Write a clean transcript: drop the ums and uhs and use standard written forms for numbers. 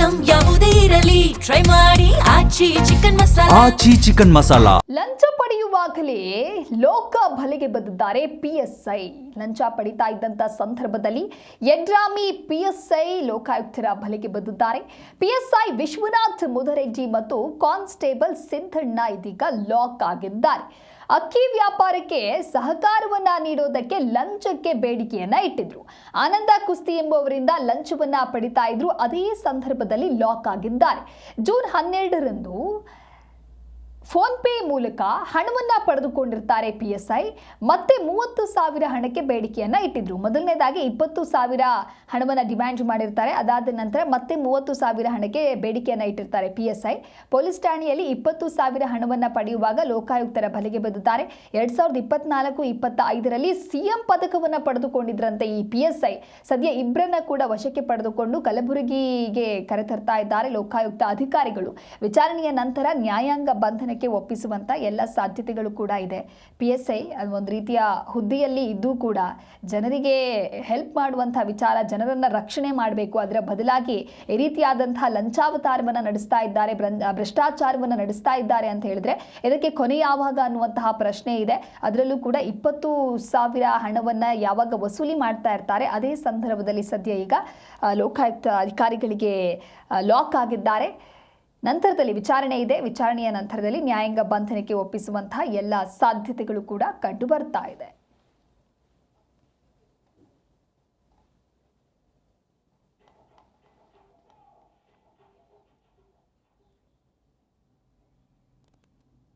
Item ಯಾವುದೇ ಇರಲಿ try ಮಾಡಿ ಆಚಿ ಚಿಕನ್ ಮಸಾಲಾ. ಲಂಚ ಪಡೆಯುವಾಗಲೇ ಲೋಕ ಬಲೆಗೆ ಬಂದಿದ್ದಾರೆ ಪಿಎಸ್ಐ. ಲಂಚ ಪಡಿತಾ ಇದ್ದಂತ ಸಂದರ್ಭದಲ್ಲಿ ಯಡ್ರಾಮಿ ಪಿಎಸ್ಐ ಲೋಕಾಯುಕ್ತರ ಬಲೆಗೆ ಬಂದಿದ್ದಾರೆ. ಪಿಎಸ್ಐ ವಿಶ್ವನಾಥ್ ಮುದರೆಡ್ಡಿ ಮತ್ತು ಕಾನ್ಸ್ಟೇಬಲ್ ಸಿದ್ದಣ್ಣ ಇದೀಗ ಲಾಕ್ ಆಗಿದ್ದಾರೆ. ಅಕ್ಕಿ ವ್ಯಾಪಾರಕ್ಕೆ ಸಹಕಾರವನ್ನ ನೀಡೋದಕ್ಕೆ ಲಂಚಕ್ಕೆ ಬೇಡಿಕೆಯನ್ನ ಇಟ್ಟಿದ್ರು. ಆನಂದ ಕುಸ್ತಿ ಎಂಬುವರಿಂದ ಲಂಚವನ್ನ ಪಡಿತಾ ಇದ್ರು. ಅದೇ ಸಂದರ್ಭದಲ್ಲಿ ಲಾಕ್ ಆಗಿದ್ದಾರೆ. ಜೂನ್ 12ರಂದು ಫೋನ್ ಪೇ ಮೂಲಕ ಹಣವನ್ನ ಪಡೆದುಕೊಂಡಿರ್ತಾರೆ ಪಿಎಸ್ಐ. ಮತ್ತೆ 30,000 ಹಣಕ್ಕೆ ಬೇಡಿಕೆಯನ್ನ ಇಟ್ಟಿದ್ರು. ಮೊದಲನೇದಾಗಿ 20,000 ಹಣವನ್ನ ಡಿಮ್ಯಾಂಡ್ ಮಾಡಿರ್ತಾರೆ. ಅದಾದ ನಂತರ ಮತ್ತೆ 30,000 ಹಣಕ್ಕೆ ಬೇಡಿಕೆಯನ್ನ ಇಟ್ಟಿರ್ತಾರೆ ಪಿಎಸ್ಐ. ಪೊಲೀಸ್ ಠಾಣೆಯಲ್ಲಿ 20,000 ಹಣವನ್ನ ಪಡೆಯುವಾಗ ಲೋಕಾಯುಕ್ತರ ಬಲೆಗೆ ಬಂದಿದ್ದಾರೆ. 2024-25ರಲ್ಲಿ ಸಿಎಂ ಪದಕವನ್ನ ಪಡೆದುಕೊಂಡಿದ್ರಂತೆ ಈ ಪಿಎಸ್ಐ. ಸದ್ಯ ಇಬ್ಬರನ್ನ ಕೂಡ ವಶಕ್ಕೆ ಪಡೆದುಕೊಂಡು ಕಲಬುರಗಿಗೆ ಕರೆತರ್ತಾ ಇದ್ದಾರೆ ಲೋಕಾಯುಕ್ತ ಅಧಿಕಾರಿಗಳು. ವಿಚಾರಣೆಯ ನಂತರ ನ್ಯಾಯಾಂಗ ಬಂಧನಕ್ಕೆ ಒಪ್ಪಿಸುವಂತ ಎಲ್ಲ ಸಾಧ್ಯತೆಗಳು ಕೂಡ ಇದೆ. ಪಿಎಸ್ಐ ಒಂದು ರೀತಿಯ ಹುದ್ದೆಯಲ್ಲಿ ಇದ್ದು ಕೂಡ ಜನರಿಗೆ ಹೆಲ್ಪ್ ಮಾಡುವಂತಹ ವಿಚಾರ, ಜನರನ್ನ ರಕ್ಷಣೆ ಮಾಡಬೇಕು. ಅದರ ಬದಲಾಗಿ ಈ ರೀತಿಯಾದಂತಹ ಲಂಚಾವತಾರವನ್ನ ನಡೆಸ್ತಾ ಇದ್ದಾರೆ, ಭ್ರಷ್ಟಾಚಾರವನ್ನ ನಡೆಸ್ತಾ ಇದ್ದಾರೆ ಅಂತ ಹೇಳಿದ್ರೆ ಇದಕ್ಕೆ ಕೊನೆ ಯಾವಾಗ ಅನ್ನುವಂತಹ ಪ್ರಶ್ನೆ ಇದೆ. ಅದರಲ್ಲೂ ಕೂಡ 20,000 ಹಣವನ್ನ ಯಾವಾಗ ವಸೂಲಿ ಮಾಡ್ತಾ ಇರ್ತಾರೆ ಅದೇ ಸಂದರ್ಭದಲ್ಲಿ ಸದ್ಯ ಈಗ ಲೋಕಾಯುಕ್ತ ಅಧಿಕಾರಿಗಳಿಗೆ ಲಾಕ್ ಆಗಿದ್ದಾರೆ. ನಂತರದಲ್ಲಿ ವಿಚಾರಣೆ ಇದೆ. ವಿಚಾರಣೆಯ ನಂತರದಲ್ಲಿ ನ್ಯಾಯಾಂಗ ಬಂಧನಕ್ಕೆ ಒಪ್ಪಿಸುವಂತಹ ಎಲ್ಲ ಸಾಧ್ಯತೆಗಳು ಕೂಡ ಕಂಡು ಬರ್ತಾ ಇದೆ.